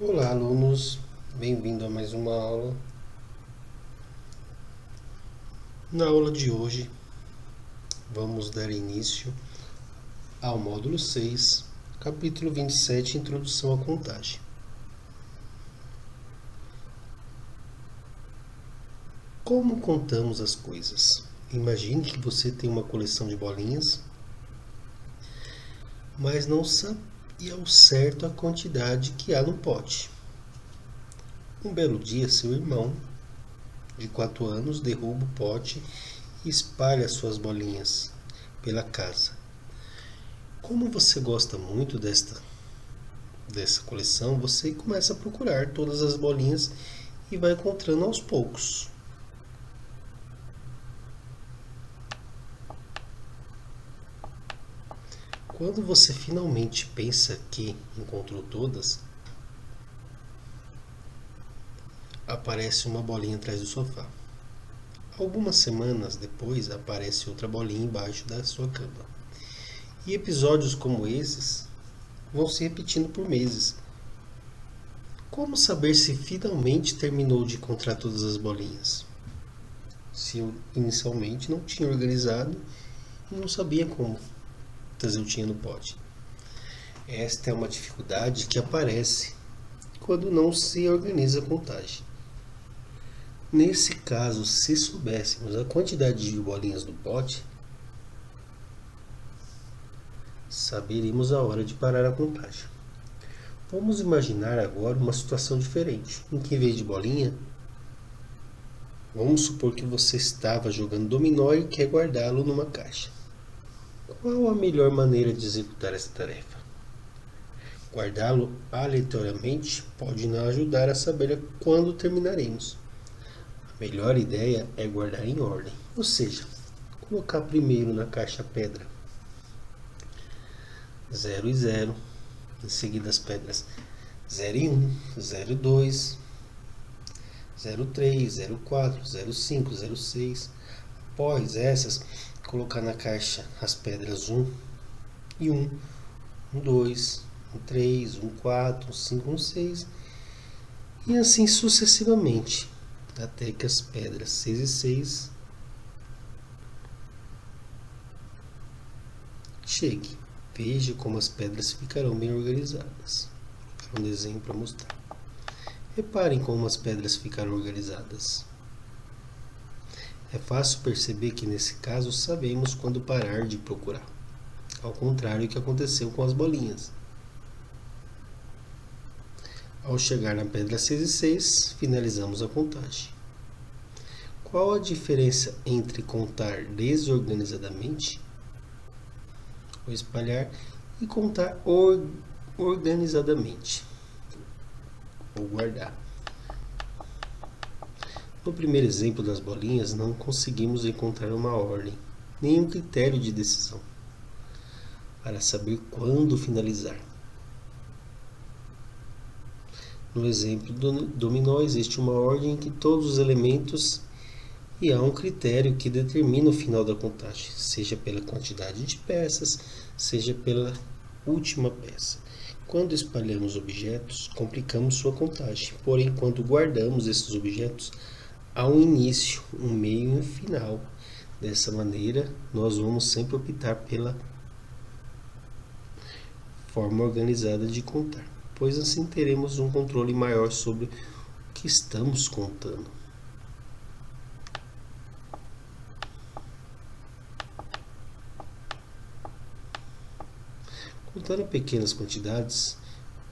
Olá, alunos, bem-vindo a mais uma aula. Na aula de hoje, vamos dar início ao módulo 6, capítulo 27, Introdução à Contagem. Como contamos as coisas? Imagine que você tem uma coleção de bolinhas, mas não sabe ao certo a quantidade que há no pote. Um belo dia, seu irmão, de 4 anos, derruba o pote e espalha suas bolinhas pela casa. Como você gosta muito dessa coleção, você começa a procurar todas as bolinhas e vai encontrando aos poucos. Quando você finalmente pensa que encontrou todas, aparece uma bolinha atrás do sofá. Algumas semanas depois, aparece outra bolinha embaixo da sua cama. E episódios como esses vão se repetindo por meses. Como saber se finalmente terminou de encontrar todas as bolinhas? Se eu inicialmente não tinha organizado e não sabia como eu tinha no pote. Esta é uma dificuldade que aparece quando não se organiza a contagem. Nesse caso, se soubéssemos a quantidade de bolinhas no pote, saberíamos a hora de parar a contagem. Vamos imaginar agora uma situação diferente, em que em vez de bolinha, vamos supor que você estava jogando dominó e quer guardá-lo numa caixa. Qual a melhor maneira de executar essa tarefa? Guardá-lo aleatoriamente pode não ajudar a saber quando terminaremos. A melhor ideia é guardar em ordem, ou seja, colocar primeiro na caixa pedra 0 e 0, em seguida as pedras 0 e 1, 0 e 2, 03, 04, 05, 06. Após essas, colocar na caixa as pedras 1 e 1, 2, 3, 4, 5, 6 e assim sucessivamente, até que as pedras 6 e 6 chegue. Veja como as pedras ficarão bem organizadas. Um desenho para mostrar. Reparem como as pedras ficaram organizadas. É fácil perceber que nesse caso sabemos quando parar de procurar, ao contrário do que aconteceu com as bolinhas. Ao chegar na pedra 6 e 6, finalizamos a contagem. Qual a diferença entre contar desorganizadamente, ou espalhar, e contar organizadamente, ou guardar? No primeiro exemplo das bolinhas, não conseguimos encontrar uma ordem, nem um critério de decisão para saber quando finalizar. No exemplo do dominó, existe uma ordem em que todos os elementos e há um critério que determina o final da contagem, seja pela quantidade de peças, seja pela última peça. Quando espalhamos objetos, complicamos sua contagem, porém, quando guardamos esses objetos, há um início, um meio e um final. Dessa maneira, nós vamos sempre optar pela forma organizada de contar, pois assim teremos um controle maior sobre o que estamos contando. Contando pequenas quantidades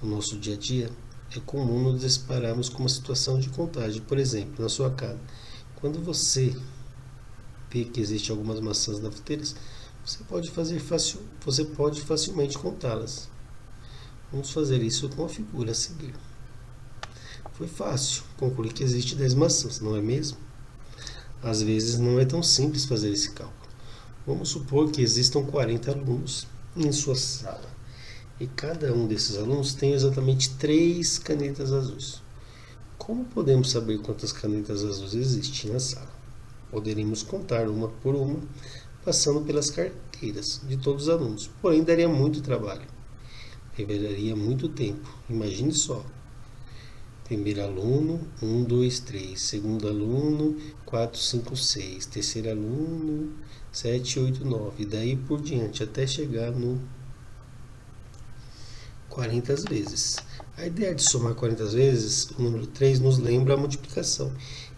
no nosso dia a dia, é comum nos depararmos com uma situação de contagem. Por exemplo, na sua casa, quando você vê que existem algumas maçãs na fruteira, você pode facilmente contá-las. Vamos fazer isso com a figura a seguir. Foi fácil concluir que existe 10 maçãs, não é mesmo? Às vezes não é tão simples fazer esse cálculo. Vamos supor que existam 40 alunos em sua sala e cada um desses alunos tem exatamente 3 canetas azuis. Como podemos saber quantas canetas azuis existem na sala? Poderíamos contar uma por uma, passando pelas carteiras de todos os alunos, porém daria muito trabalho, revelaria muito tempo. Imagine só, Primeiro aluno, 1, 2, 3. Segundo aluno, 4, 5, 6. Terceiro aluno, 7, 8, 9. E daí por diante, até chegar no 40 vezes. A ideia de somar 40 vezes, o número 3 nos lembra a multiplicação.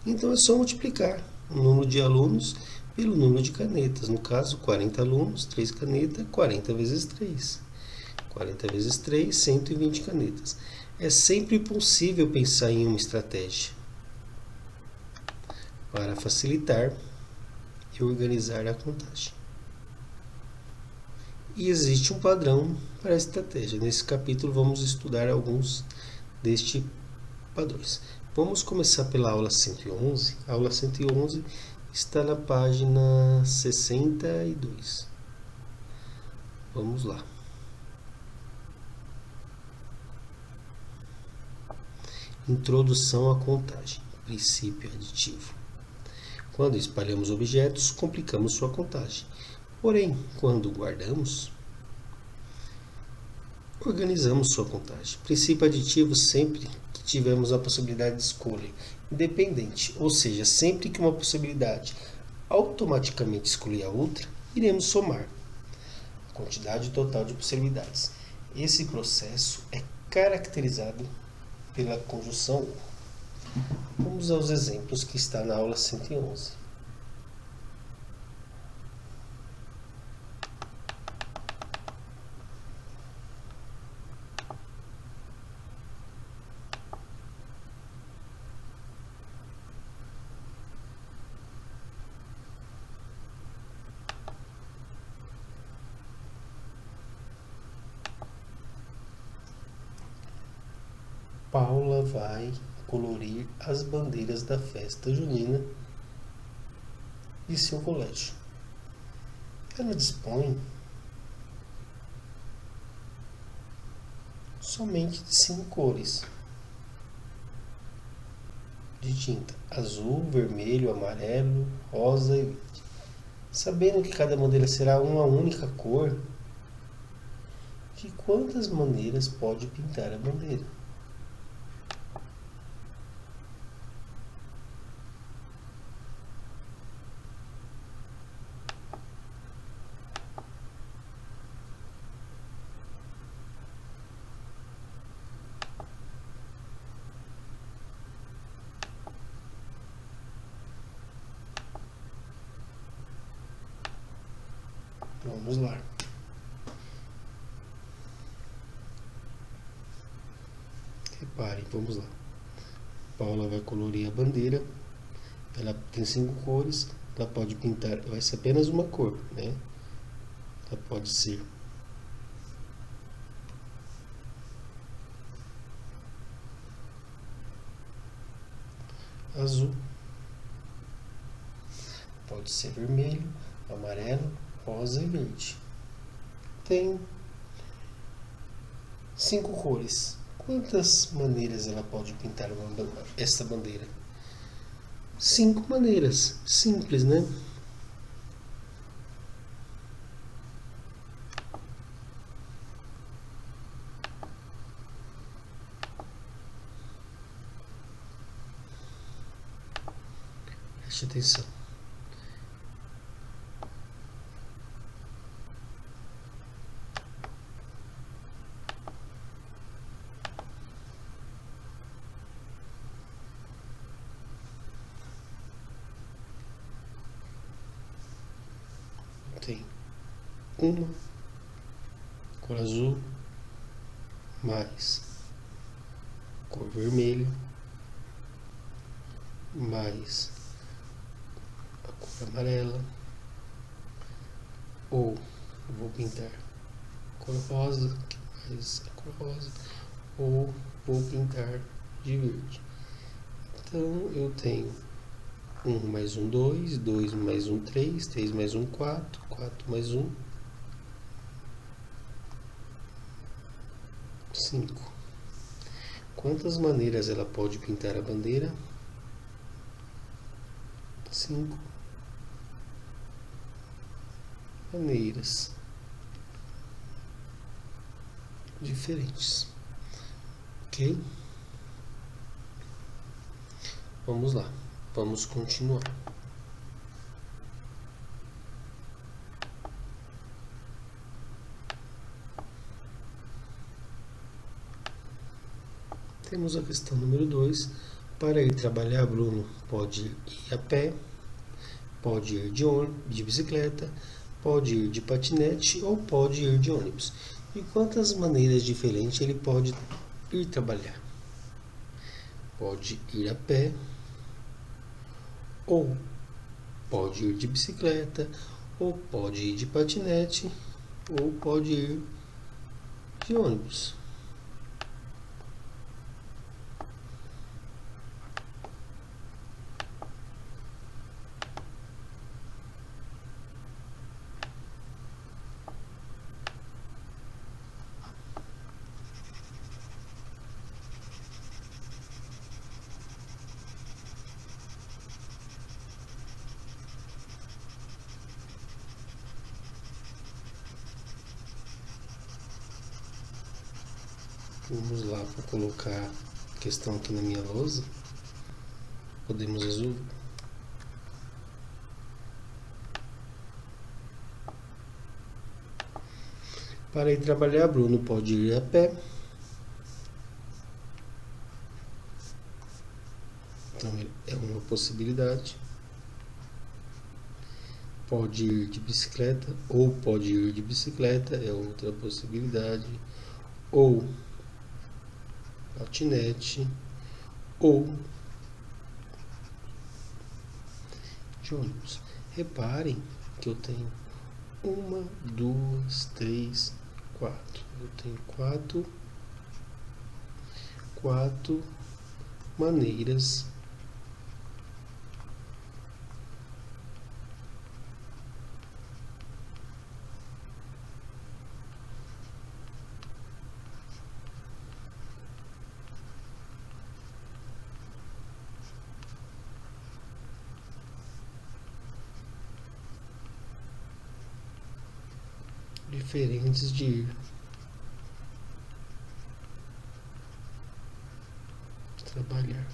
Então é só multiplicar o número de alunos pelo número de canetas. No caso, 40 alunos, 3 canetas, 40 vezes 3. 40 vezes 3, 120 canetas. É sempre possível pensar em uma estratégia para facilitar e organizar a contagem. E existe um padrão para a estratégia. Nesse capítulo vamos estudar alguns destes padrões. Vamos começar pela aula 111. A aula 111 está na página 62. Vamos lá. Introdução à contagem. Princípio aditivo. Quando espalhamos objetos, complicamos sua contagem. Porém, quando guardamos, organizamos sua contagem. Princípio aditivo sempre que tivermos a possibilidade de escolha independente, ou seja, sempre que uma possibilidade automaticamente excluir a outra, iremos somar a quantidade total de possibilidades. Esse processo é caracterizado pela conjunção ou. Vamos aos exemplos que está na aula 111. Paula vai colorir as bandeiras da festa junina de seu colégio. Ela dispõe somente de 5 cores de tinta: azul, vermelho, amarelo, rosa e verde. Sabendo que cada bandeira será uma única cor, de quantas maneiras pode pintar a bandeira? Vamos lá. Reparem, vamos lá. Paula vai colorir a bandeira. Ela tem 5 cores. Ela pode pintar, vai ser apenas uma cor, né? Ela pode ser azul, pode ser vermelho, amarelo, rosa e verde. Tem 5 cores. Quantas maneiras ela pode pintar essa bandeira? 5 maneiras. Simples, né? Preste atenção. Tem uma cor azul, mais cor vermelha, mais a cor amarela, ou vou pintar cor rosa, mais a cor rosa, ou vou pintar de verde. Então eu tenho 1 mais 1, 2, 2 mais 1, 3, 3 mais 1, 4, 4 mais 1, 5. Quantas maneiras ela pode pintar a bandeira? 5 maneiras diferentes. Ok? Vamos lá, vamos continuar. Temos a questão número 2. Para ir trabalhar, Bruno pode ir a pé, pode ir de bicicleta, pode ir de patinete ou pode ir de ônibus. De quantas maneiras diferentes ele pode ir trabalhar? Pode ir a pé, ou pode ir de bicicleta, ou pode ir de patinete, ou pode ir de ônibus. Vamos lá, vou colocar a questão aqui na minha lousa. Podemos resolver. Para ir trabalhar, Bruno pode ir a pé. Então é uma possibilidade. Pode ir de bicicleta, ou pode ir de bicicleta, é outra possibilidade. Ou patinete, ou de ônibus. Reparem que eu tenho 1, 2, 3, 4. Eu tenho quatro maneiras diferentes de ir trabalhar.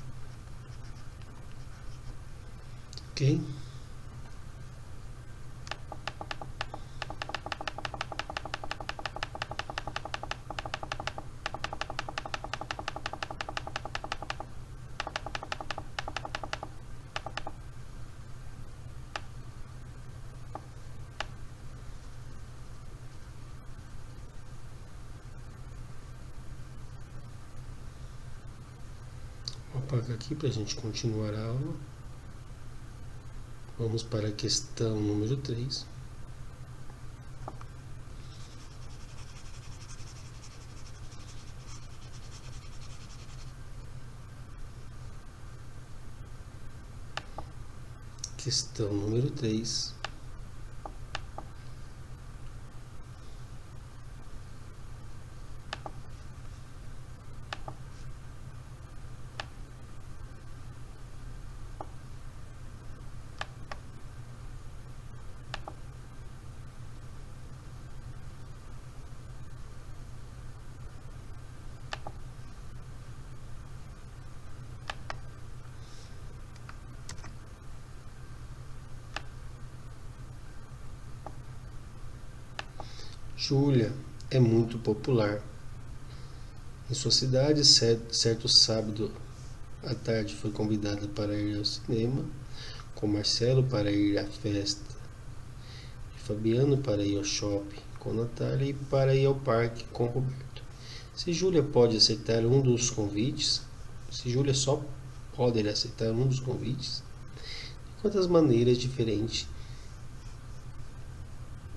Ok? Vou apagar aqui para a gente continuar a aula. Vamos para a questão número 3. Questão número 3. Júlia é muito popular. Em sua cidade, certo sábado à tarde foi convidada para ir ao cinema, com Marcelo para ir à festa, de Fabiano para ir ao shopping com Natália e para ir ao parque com Roberto. Se Júlia pode aceitar um dos convites, se Júlia só pode aceitar um dos convites, de quantas maneiras diferentes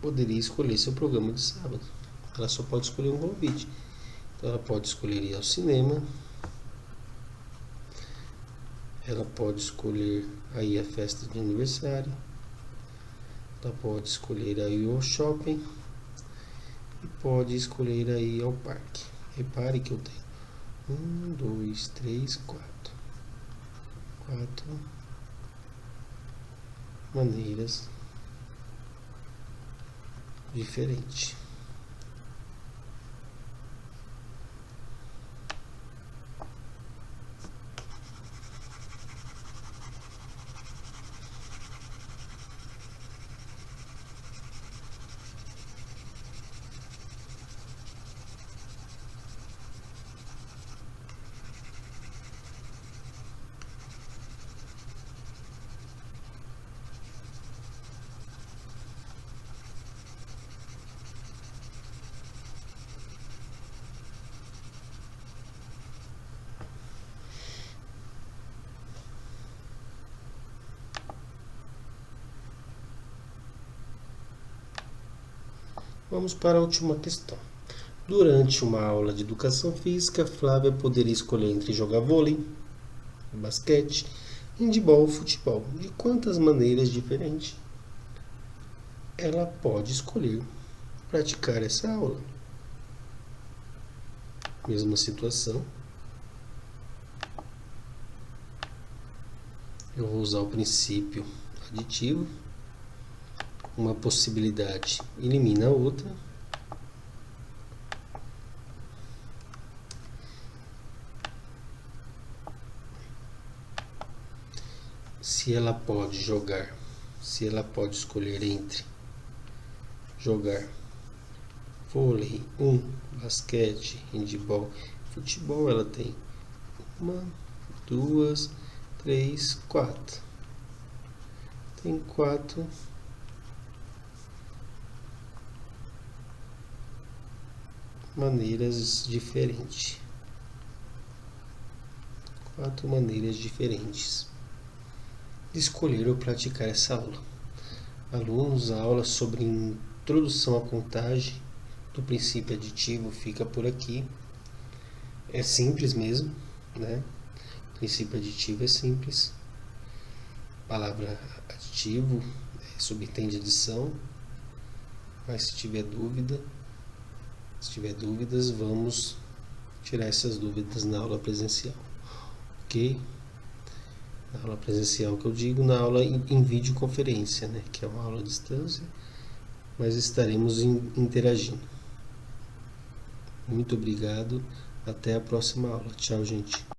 poderia escolher seu programa de sábado? Ela só pode escolher um convite. Então ela pode escolher ir ao cinema, ela pode escolher aí a festa de aniversário, ela pode escolher aí ao shopping e pode escolher aí ao parque. Repare que eu tenho 1, 2, 3, 4 maneiras diferentes. Vamos para a última questão. Durante uma aula de educação física, Flávia poderia escolher entre jogar vôlei, basquete, handebol ou futebol. De quantas maneiras diferentes ela pode escolher praticar essa aula? Mesma situação. Eu vou usar o princípio aditivo. Uma possibilidade elimina a outra. Se ela pode jogar, se ela pode escolher entre jogar vôlei, basquete, handebol, futebol, ela tem 1, 2, 3, 4. Tem 4 maneiras diferentes. 4 maneiras diferentes de escolher ou praticar essa aula. Alunos, a aula sobre introdução à contagem do princípio aditivo fica por aqui. É simples mesmo, né? O princípio aditivo é simples. A palavra aditivo subentende adição. Mas se tiver dúvidas, vamos tirar essas dúvidas na aula presencial, ok? Na aula presencial que eu digo, na aula em videoconferência, né? Que é uma aula à distância, mas estaremos interagindo. Muito obrigado, até a próxima aula. Tchau, gente.